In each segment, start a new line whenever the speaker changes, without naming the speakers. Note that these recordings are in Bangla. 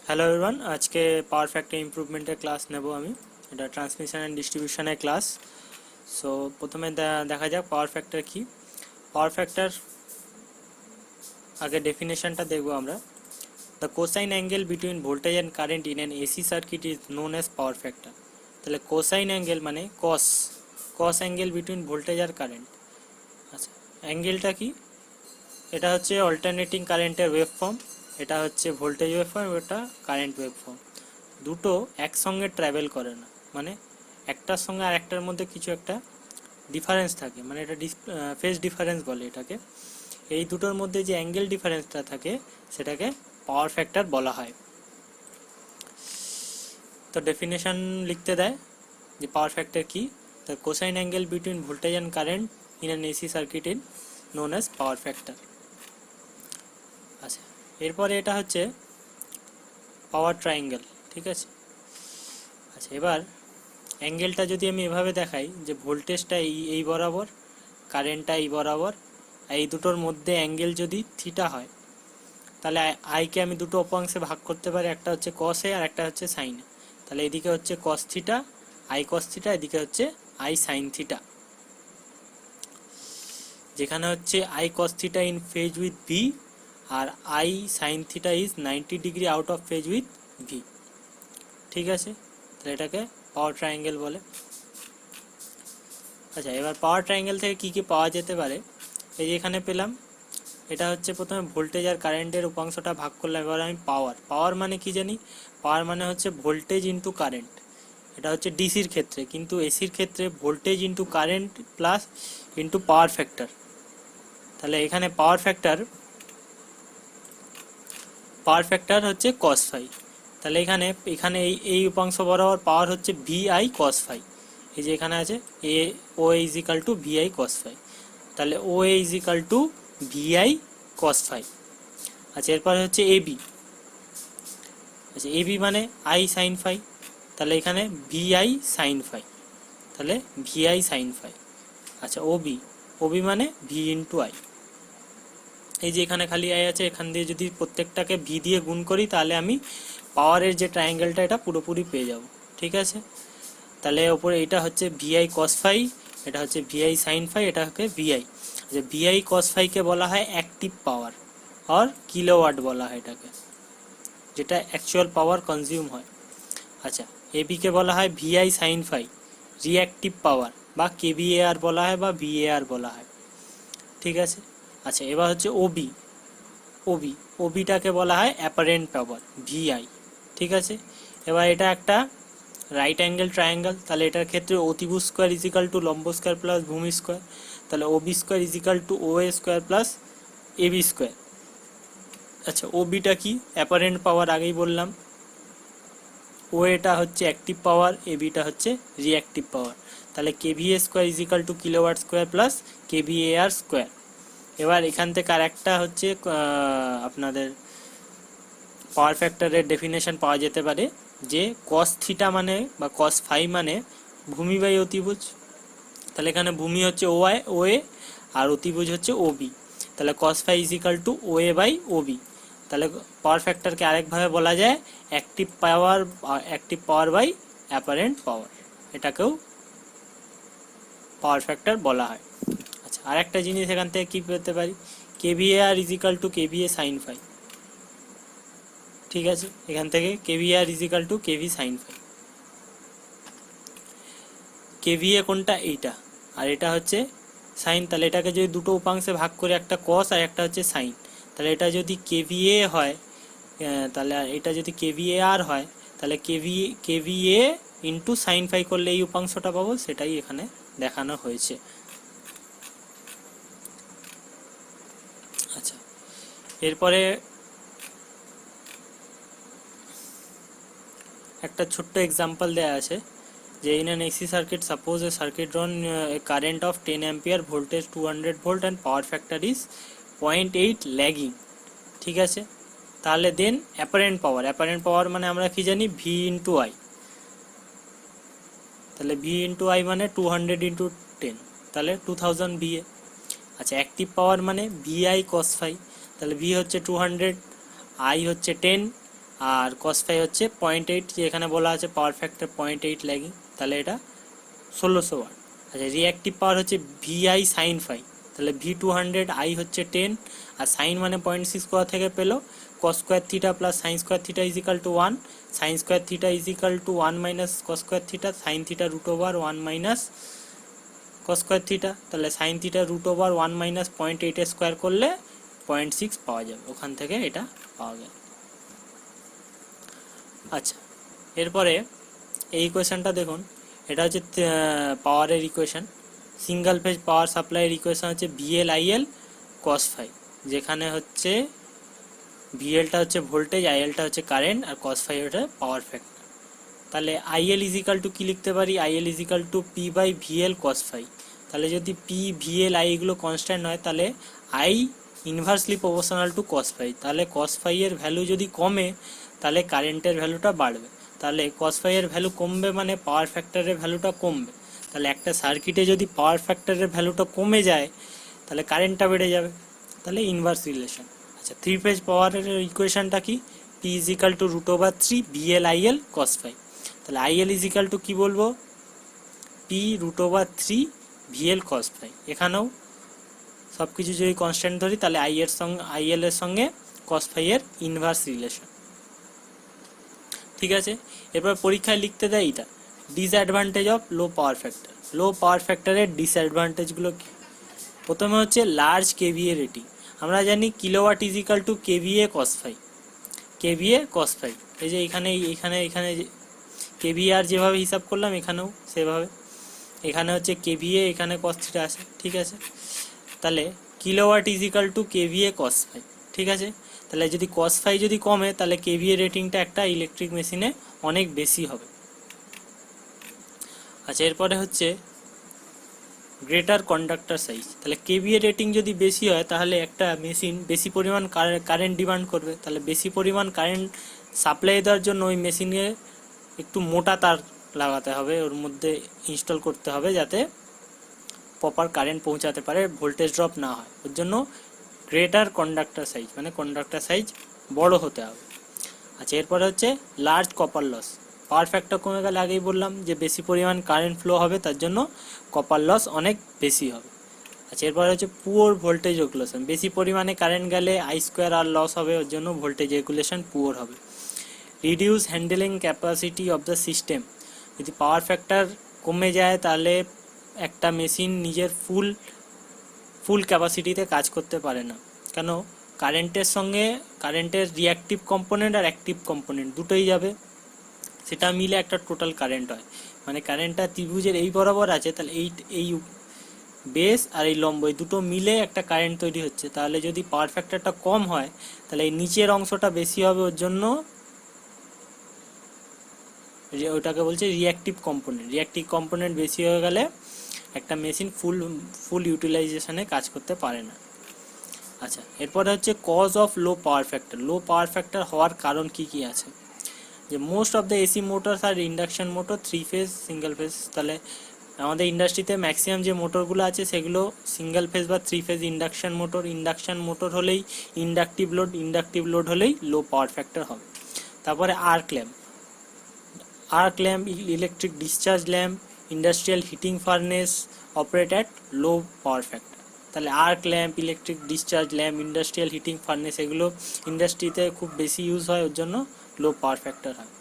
হ্যালো এভরিওয়ান, আজকে পাওয়ার ফ্যাক্টর ইমপ্রুভমেন্টের ক্লাস নেব আমি। এটা ট্রান্সমিশন অ্যান্ড ডিস্ট্রিবিউশনের ক্লাস। সো প্রথমে দেখা যাক পাওয়ার ফ্যাক্টর কি। পাওয়ার ফ্যাক্টর আগে ডেফিনেশনটা দেখব আমরা। The cosine angle between voltage and current in an AC circuit is known as power factor. তাহলে কোসাইন অ্যাঙ্গেল মানে কস কস অ্যাঙ্গেল বিটুইন ভোল্টেজ আর কারেন্ট। আচ্ছা, অ্যাঙ্গেলটা কি? এটা হচ্ছে অল্টারনেটিং কারেন্টের ওয়েভ ফর্ম, এটা হচ্ছে ভোল্টেজ ওয়েভ ফর্ম, এটা কারেন্ট ওয়েভ ফর্ম। দুটো একসঙ্গে ট্রাভেল করে না, মানে একটার সঙ্গে আর একটার মধ্যে কিছু একটা ডিফারেন্স থাকে, মানে এটা ফেজ ডিফারেন্স বলে এটাকে। এই দুটোর মধ্যে যে অ্যাঙ্গেল ডিফারেন্সটা থাকে সেটাকে পাওয়ার ফ্যাক্টর বলা হয়। তো ডেফিনেশন লিখতে দেয় যে পাওয়ার ফ্যাক্টর কি। The cosine angle between voltage and current in an AC circuit in known as power factor. আচ্ছা, এরপরে এটা হচ্ছে পাওয়ার ট্রায়াঙ্গেল, ঠিক আছে। আচ্ছা, এবার অ্যাঙ্গেলটা যদি আমি এভাবে দেখাই যে ভোল্টেজটা এই বরাবর, কারেন্টটা এই বরাবর, এই দুটোর মধ্যে অ্যাঙ্গেল যদি থিটা হয়, তাহলে আইকে আমি দুটো অপাংশে ভাগ করতে পারি, একটা হচ্ছে কস এ আর একটা হচ্ছে সাইন এ। তাহলে এদিকে হচ্ছে cos theta, I cos theta, এদিকে হচ্ছে আই সাইন থিটা। যেখানে হচ্ছে I cos theta in phase with V আর I sine theta is 90 degree out of phase with V, ঠিক আছে। তাহলে এটাকে পাওয়ার ট্রায়াঙ্গেল বলে। আচ্ছা, এবার পাওয়ার ট্রায়াঙ্গেল থেকে কি কি পাওয়া যেতে পারে, এই যে এখানে পেলাম, এটা হচ্ছে প্রথমে ভোল্টেজ আর কারেন্টের উপাংশটা ভাগ করলাম। এবার আমি পাওয়ার মানে কি জানি, পাওয়ার মানে হচ্ছে ভোল্টেজ ইন্টু কারেন্ট। এটা হচ্ছে ডিসির ক্ষেত্রে, কিন্তু এসির ক্ষেত্রে voltage into current plus into পাওয়ার ফ্যাক্টর। তাহলে এখানে পাওয়ার ফ্যাক্টর হচ্ছে কস ফাই। তাহলে এখানে এখানে এই উপাংশ বরাবর পাওয়ার হচ্ছে ভি আই কস ফাই। এই যে এখানে আছে ও is equal to V I cos phi. তাহলে ও is equal to V I cos phi. আচ্ছা, এরপর হচ্ছে এবি। আচ্ছা, এবি মানে আই সাইন ফাই। তাহলে এখানে ভি আই সাইন ফাই, তাহলে ভি আই সাইন ফাই। আচ্ছা, ওবি মানে ভি ইন্টু আই। এই যে এখানে খালি আই আছে, এখান দিয়ে যদি প্রত্যেকটাকে ভি দিয়ে গুণ করি তাহলে আমি পাওয়ারের যে ট্রায়াঙ্গেলটা এটা পুরোপুরি পেয়ে যাব, ঠিক আছে। তাহলে ওপরে এটা হচ্ছে ভিআই কস ফাই, এটা হচ্ছে ভিআই সাইন ফাই, এটা হচ্ছে ভিআই। যে ভিআই কস ফাইকে বলা হয় অ্যাক্টিভ পাওয়ার আর কিলোওয়াট বলা হয় এটাকে, যেটা অ্যাকচুয়াল পাওয়ার কনজিউম হয়। আচ্ছা, এবিকে বলা হয় ভিআই সাইন ফাই, রিঅ্যাক্টিভ পাওয়ার, বা কেভিএআর বলা হয় বা ভিএআর বলা হয়, ঠিক আছে। আচ্ছা, এবার হচ্ছে ওবিটাকে বলা হয় অ্যাপারেন্ট পাওয়ার, ভিআই, ঠিক আছে। এবার এটা একটা রাইট অ্যাঙ্গেল ট্রায়াঙ্গেল, তাহলে এটার ক্ষেত্রে অতিভুজ স্কোয়ার ইজিক্যাল টু লম্ব স্কোয়ার প্লাস ভূমি স্কোয়ার। তাহলে Obi square is equal to O A square plus AB square. আচ্ছা, ওবিটা কি? অ্যাপারেন্ট পাওয়ার, আগেই বললাম। ও এটা হচ্ছে অ্যাক্টিভ পাওয়ার, এবিটা হচ্ছে রিঅ্যাক্টিভ পাওয়ার। তাহলে KVA square is equal to kilowatt square plus KVAR square. এবার এখান থেকে আর একটা হচ্ছে আপনাদের পাওয়ার ফ্যাক্টরের ডেফিনেশন পাওয়া যেতে পারে, যে কস থিটা মানে বা কস ফাই মানে ভূমি বাই অতিভুজ। তাহলে এখানে ভূমি হচ্ছে ও এ আর অতিভুজ হচ্ছে ও বি। তাহলে cos phi is equal to O A by O B. তাহলে পাওয়ার ফ্যাক্টরকে আরেকভাবে বলা যায় active power by apparent power, এটাকেও পাওয়ার ফ্যাক্টর বলা হয়। আচ্ছা, আর একটা জিনিস এখান থেকে কি পেতে পারি, KVAR is equal to KVA sine phi, ঠিক আছে। এখান থেকে KVAR is equal to KV sine phi. KVA কোনটা? এইটা, আর এটা হচ্ছে সাইন। তাহলে এটাকে যদি দুটো উপাংশে ভাগ করে, একটা কস আর একটা হচ্ছে সাইন, তাহলে এটা যদি কেভিএ হয়, তাহলে এটা যদি কেভিএ আর হয়, তাহলে কেভিএ ইন্টু সাইন ফাই করলে এই উপাংশটা পাবো, সেটাই এখানে দেখানো হয়েছে। আচ্ছা, এরপরে একটা ছোট্ট এক্সাম্পল দেওয়া আছে, যে in an AC circuit, suppose a circuit drawn a current of 10 ampere, voltage 200 volt and power factor is 0.8 lagging, ঠিক আছে। তাহলে দেন অ্যাপারেন্ট পাওয়ার মানে আমরা কি জানি, ভি ইন্টু আই। তাহলে ভি ইন্টু আই মানে 200 ইন্টু 10, তাহলে 2000 ভিএ। আচ্ছা, অ্যাক্টিভ পাওয়ার মানে ভি আই কস ফাই। তাহলে ভি হচ্ছে 200, আই হচ্ছে 10, আর কস ফাই হচ্ছে 0.8, যে এখানে বলা আছে পাওয়ার ফ্যাক্টর 0.8 ল্যাগিং, তাহলে এটা 1600 ওয়াট। আচ্ছা, রিঅ্যাক্টিভ পাওয়ার হচ্ছে ভিআই সাইন ফাই, তাহলে V200, আই হচ্ছে 10, আর সাইন মানে 0.6 কোথা থেকে পেলো, cos square theta plus sine square theta is equal to 1, sine square theta is equal to 1 minus cos square theta, sine theta root over 1 minus cos square theta, তাহলে sine theta root over 1 minus 0.8 square করলে 0.6 পাওয়া যাবে, ওখান থেকে এটা পাওয়া গেল। আচ্ছা, এরপরে এই ইকুয়েশনটা দেখুন, এটা হচ্ছে পাওয়ারের ইকুয়েশন। সিঙ্গেল ফেজ পাওয়ার সাপ্লাইয়ের ইকুয়েশন হচ্ছে ভিএল আইএল কস ফাই, যেখানে হচ্ছে ভিএলটা হচ্ছে ভোল্টেজ, আইএলটা হচ্ছে কারেন্ট, আর কস ফাই ওটা পাওয়ার ফ্যাক্টর। তাহলে আইএল ইজ ইকাল টু কী লিখতে পারি, IL is equal to P by VL cos phi. তাহলে যদি পি ভিএল আই এগুলো কনস্ট্যান্ট হয়, তাহলে I inversely proportional to cos phi. তাহলে কস ফাই এর ভ্যালু যদি কমে, তাহলে কারেন্টের ভ্যালুটা বাড়বে। তাহলে কস ফাই এর ভ্যালু কমবে মানে পাওয়ার ফ্যাক্টরের ভ্যালুটা কমবে। তাহলে একটা সার্কিটে যদি পাওয়ার ফ্যাক্টরের ভ্যালুটা কমে যায়, তাহলে কারেন্টটা বেড়ে যাবে। তাহলে ইনভার্স রিলেশন। আচ্ছা, থ্রি ফেজ পাওয়ারের ইকুয়েশনটা কি, P is equal to root over 3 VL IL cos phi. তাহলে আইএল ইজ ইকাল টু কী বলবো, P root over 3 VL cos phi. এখানেও সব কিছু যদি কনস্ট্যান্ট ধরি, তাহলে আইএল এর সঙ্গে কস ফাই এর ইনভার্স রিলেশন। ঠিক আছে, এরপর পরীক্ষায় লিখতে দেয় এটা disadvantage of low power factor. Low power ফ্যাক্টরের ডিসঅ্যাডভান্টেজগুলো কি? প্রথমে হচ্ছে লার্জ কেভিএ রেটিং। আমরা জানি kilowatt is equal to KVA cos phi, KVA cos phi. এই যে এখানে কেভিএ আর যেভাবে হিসাব করলাম এখানেও সেভাবে, এখানে হচ্ছে কেভিএ, এখানে কস থিটা আছে। ঠিক আছে, তাহলে kilowatt is equal to KVA cos phi. ঠিক আছে, তাহলে যদি কস ফাই যদি কমে, তাহলে কেভিএ রেটিংটা একটা ইলেকট্রিক মেশিনে অনেক বেশি হবে। আচ্ছা, এরপরে হচ্ছে গ্রেটার কন্ডাক্টর সাইজ। তাহলে কেভিএ রেটিং যদি বেশি হয়, তাহলে একটা মেশিন বেশি পরিমাণ কারেন্ট ডিমান্ড করবে। তাহলে বেশি পরিমাণ কারেন্ট সাপ্লাই দেওয়ার জন্য ওই মেশিনে একটু মোটা তার লাগাতে হবে, ওর মধ্যে ইনস্টল করতে হবে, যাতে প্রপার কারেন্ট পৌঁছাতে পারে, ভোল্টেজ ড্রপ না হয়। ওর জন্য গ্রেটার কন্ডাক্টর সাইজ মানে কন্ডাক্টর সাইজ বড় হতে হবে। আচ্ছা, এরপরে হচ্ছে large copper loss. Power factor কমে গেলে আগেই বললাম যে বেশি পরিমাণ কারেন্ট ফ্লো হবে, তার জন্য কপার লস অনেক বেশি হবে। আচ্ছা, এরপরে হচ্ছে পুয়ার ভোল্টেজ রেগুলেশন। বেশি পরিমাণে কারেন্ট গেলে আই স্কোয়ার আর লস হবে, ওর জন্য ভোল্টেজ রেগুলেশন পুয়ার হবে। Reduce handling capacity of the system. যদি পাওয়ার ফ্যাক্টর কমে যায়, তাহলে একটা মেশিন নিজের ফুল ক্যাপাসিটিতে কাজ করতে পারে না। কেন? কারেন্টের সঙ্গে কারেন্টের রিঅ্যাক্টিভ কম্পোনেন্ট আর অ্যাক্টিভ কম্পোনেন্ট দুটোই যাবে, সেটা মিলে একটা টোটাল কারেন্ট হয়। মানে কারেন্টটা ত্রিভুজের এই বরাবর আছে, তাহলে এই বেস আর এই লম্ব এই দুটো মিলে একটা কারেন্ট তৈরি হচ্ছে। তাহলে যদি পাওয়ার ফ্যাক্টরটা কম হয়, তাহলে এই নিচের অংশটা বেশি হবে, ওর জন্য ওটাকে বলছে রিঅ্যাক্টিভ কম্পোনেন্ট। রিঅ্যাক্টিভ কম্পোনেন্ট বেশি হয়ে গেলে একটা মেশিন ফুল ইউটিলাইজেশনে কাজ করতে পারে না। আচ্ছা, এরপরে হচ্ছে cause of low power factor. Low power factor হওয়ার কারণ কি কি আছে, যে most of the AC motors আর induction motor 3 phase single phase. তাহলে আমাদের ইন্ডাস্ট্রিতে ম্যাক্সিমাম যে মোটরগুলো আছে সেগুলো সিঙ্গেল ফেজ বা 3 phase induction motor. Induction motor হলেই ইন্ডাকটিভ লোড হলেই লো পাওয়ার ফ্যাক্টর হবে। তারপরে arc lamp, electric discharge lamp, industrial heating furnace operate at low power factor. তাহলে arc lamp, electric discharge lamp, industrial heating furnace এগুলো ইন্ডাস্ট্রিতে খুব বেশি ইউজ হয়, ওর জন্য লো পাওয়ার ফ্যাক্টর হয়।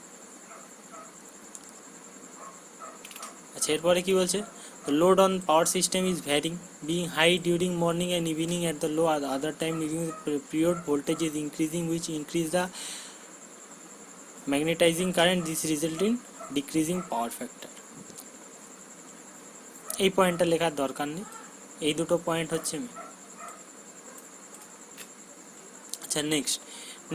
আচ্ছা, এরপরে কি বলছে, the load on power system is varying, being high during morning and evening, at the low other time during the period voltage is increasing, which increase the magnetizing current. This result in decreasing power factor. এই পয়েন্টটা লেখার দরকার নেই, এই দুটো পয়েন্ট হচ্ছে মেন। আচ্ছা,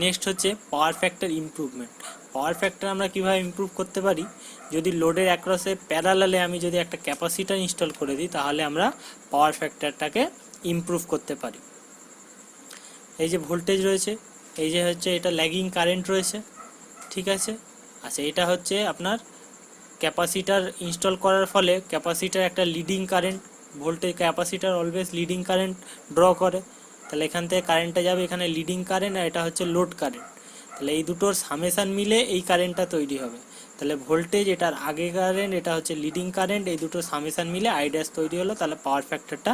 নেক্সট হচ্ছে power factor improvement. Power factor আমরা কিভাবে ইমপ্রুভ করতে পারি, যদি লোডের অ্যাক্রসে প্যারালালে আমি যদি একটা ক্যাপাসিটার ইনস্টল করে দিই, তাহলে আমরা পাওয়ার ফ্যাক্টরটাকে ইমপ্রুভ করতে পারি। এই যে ভোল্টেজ রয়েছে, এই যে হচ্ছে এটা ল্যাগিং কারেন্ট রয়েছে। ঠিক আছে, আচ্ছা, এটা হচ্ছে আপনার ক্যাপাসিটার ইনস্টল করার ফলে ক্যাপাসিটার একটা leading current, voltage capacitor always leading current draw করে। তাহলে এখান থেকে কারেন্টটা যাবে, এখানে লিডিং কারেন্ট, আর এটা হচ্ছে লোড কারেন্ট। তাহলে এই দুটোর সামেশান মিলে এই কারেন্টটা তৈরি হবে। তাহলে ভোল্টেজ এটার আগে কারেন্ট, এটা হচ্ছে লিডিং কারেন্ট, এই দুটো সামেশান মিলে আই ড্যাশ তৈরি হলো, তাহলে পাওয়ার ফ্যাক্টরটা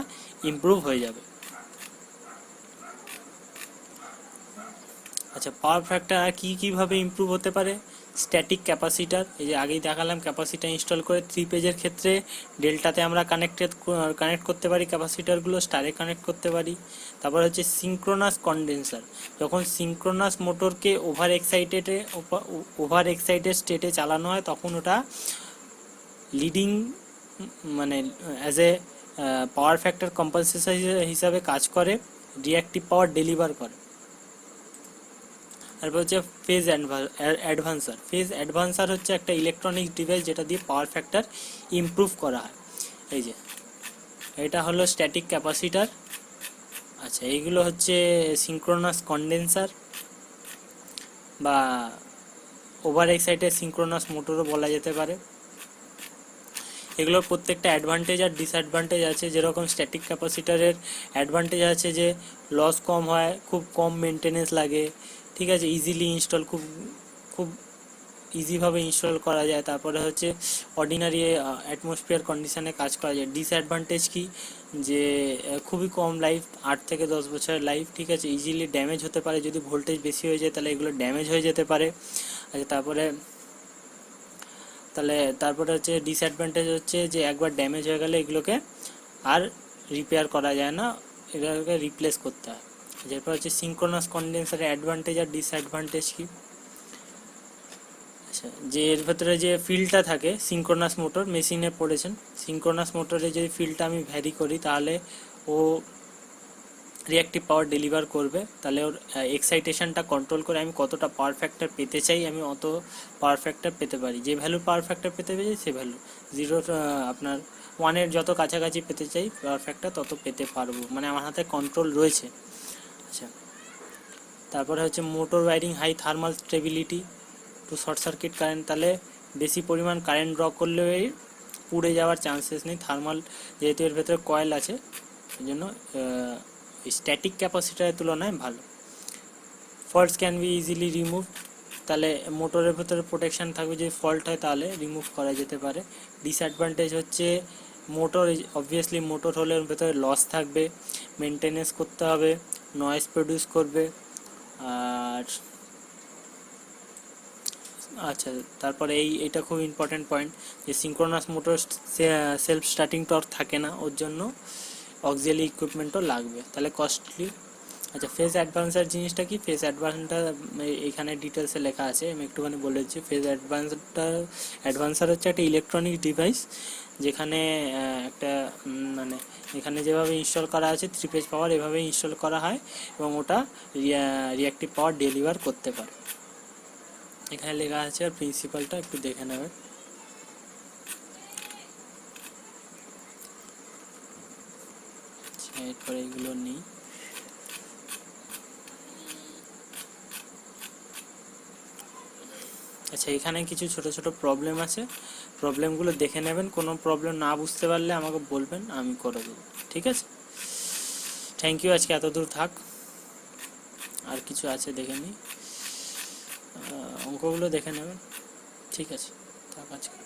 ইমপ্রুভ হয়ে যাবে। আচ্ছা, পাওয়ার ফ্যাক্টর আর কীভাবে ইমপ্রুভ হতে পারে? স্ট্যাটিক ক্যাপাসিটার, এই যে আগেই দেখালাম ক্যাপাসিটার ইনস্টল করে 3 পেজের ক্ষেত্রে ডেল্টাতে আমরা কানেক্ট করতে পারি ক্যাপাসিটারগুলো, স্টারে কানেক্ট করতে পারি। তারপর হচ্ছে সিঙ্ক্রোনাস কন্ডেন্সার, যখন সিঙ্ক্রোনাস মোটরকে ওভার এক্সাইটেড স্টেটে চালানো হয় তখন ওটা লিডিং মানে as a power factor compensation হিসাবে কাজ করে, রিঅ্যাক্টিভ পাওয়ার ডেলিভার করে। তারপর হচ্ছে ফেজ অ্যাডভান্সার। ফেজ অ্যাডভান্সার হচ্ছে একটা ইলেকট্রনিক্স ডিভাইস যেটা দিয়ে পাওয়ার ফ্যাক্টর ইমপ্রুভ করা হয়। এই যে এটা হলো স্ট্যাটিক ক্যাপাসিটার। আচ্ছা, এইগুলো হচ্ছে সিঙ্ক্রোনাস কন্ডেন্সার বা ওভার এক্সাইটেড সিঙ্ক্রোনাস মোটরও বলা যেতে পারে। এগুলোর প্রত্যেকটা অ্যাডভান্টেজ আর ডিসঅ্যাডভান্টেজ আছে। যেরকম স্ট্যাটিক ক্যাপাসিটারের অ্যাডভান্টেজ আছে যে লস কম হয়, খুব কম মেনটেনেন্স লাগে, ঠিক আছে, ইজিলি ইনস্টল, খুব ইজিভাবে ইনস্টল করা যায়। তারপরে হচ্ছে অর্ডিনারি অ্যাটমসফিয়ার কন্ডিশনে কাজ করা যায়। ডিসঅ্যাডভান্টেজ কি, যে খুবই কম লাইফ, 8 থেকে 10 বছরের লাইফ, ঠিক আছে, ইজিলি ড্যামেজ হতে পারে, যদি ভোল্টেজ বেশি হয়ে যায় তাহলে এগুলো ড্যামেজ হয়ে যেতে পারে। আচ্ছা, তারপরে হচ্ছে ডিসঅ্যাডভান্টেজ হচ্ছে যে একবার ড্যামেজ হয়ে গেলে এগুলোকে আর রিপেয়ার করা যায় না, এগুলোকে রিপ্লেস করতে হয়। এরপর হচ্ছে সিঙ্ক্রোনাস কন্ডেন্সারের অ্যাডভান্টেজ আর ডিসঅ্যাডভান্টেজ কি। আচ্ছা, যে এর ভেতরে যে ফিল্ডটা থাকে, সিঙ্ক্রোনাস মোটর মেশিনে পড়েছেন, সিঙ্ক্রোনাস মোটরে যদি ফিল্ডটা আমি ভ্যারি করি তাহলে ও রিঅ্যাক্টিভ পাওয়ার ডেলিভার করবে। তাহলে ওর এক্সাইটেশনটা কন্ট্রোল করে আমি কতটা পাওয়ার ফ্যাক্টর পেতে চাই আমি অত পাওয়ার ফ্যাক্টর পেতে পারি। যে ভ্যালু পাওয়ার ফ্যাক্টর পেতে চাই সে ভ্যালু 0 আপনার 1-এর যত কাছাকাছি পেতে চাই পাওয়ার ফ্যাক্টর তত পেতে পারবো, মানে আমার হাতে কন্ট্রোল রয়েছে। আচ্ছা, তারপরে হচ্ছে motor wiring high thermal stability to short circuit current. তাহলে বেশি পরিমাণ কারেন্ট ড্র করলে পুড়ে যাওয়ার চান্সেস নেই, থার্মাল যেহেতু এর ভেতরে কয়েল আছে, এই জন্য স্ট্যাটিক ক্যাপাসিটারের তুলনায় ভালো। Faults can be easily remove, তাহলে মোটরের ভেতরে প্রোটেকশান থাকবে, যদি ফল্ট হয় তাহলে রিমুভ করা যেতে পারে। ডিসঅ্যাডভান্টেজ হচ্ছে মোটর, অবভিয়াসলি মোটর হলে ওর ভেতরে লস থাকবে, মেনটেনেন্স করতে হবে, নয়েজ প্রডিউস করবে। আর আচ্ছা, তারপরে এইটা খুব ইম্পর্টেন্ট পয়েন্ট যে synchronous motor self starting torque থাকে না, ওর জন্য অক্সিলারি ইকুইপমেন্টও লাগবে, তাহলে কস্টলি। আচ্ছা, ফেজ অ্যাডভান্সার জিনিসটা কি? ফেজ অ্যাডভান্সার এখানে ডিটেলসে লেখা আছে, আমি একটুখানি বলে দিচ্ছি। ফেজ অ্যাডভান্সার হচ্ছে একটা ইলেকট্রনিক ডিভাইস যেখানে একটা মানে এখানে যেভাবে ইনস্টল করা আছে 3 পেজ পাওয়ার এভাবে ইনস্টল করা হয় এবং ওটা রিঅ্যাক্টিভ পাওয়ার ডেলিভার করতে পারে। এখানে লেখা আছে, আর প্রিন্সিপালটা একটু দেখে নেবেন। এরপরে এগুলো নেই। আচ্ছা, এখানে কিছু ছোট ছোট প্রবলেম আছে, প্রবলেমগুলো দেখে নেবেন। কোনো প্রবলেম না বুঝতে পারলে আমাকে বলবেন, আমি করে দেবো, ঠিক আছে। থ্যাংক ইউ, আজকে এত দূর থাক। আর কিছু আছে দেখে নিই, অঙ্কগুলো দেখে নেবেন, ঠিক আছে, থাক আজকে।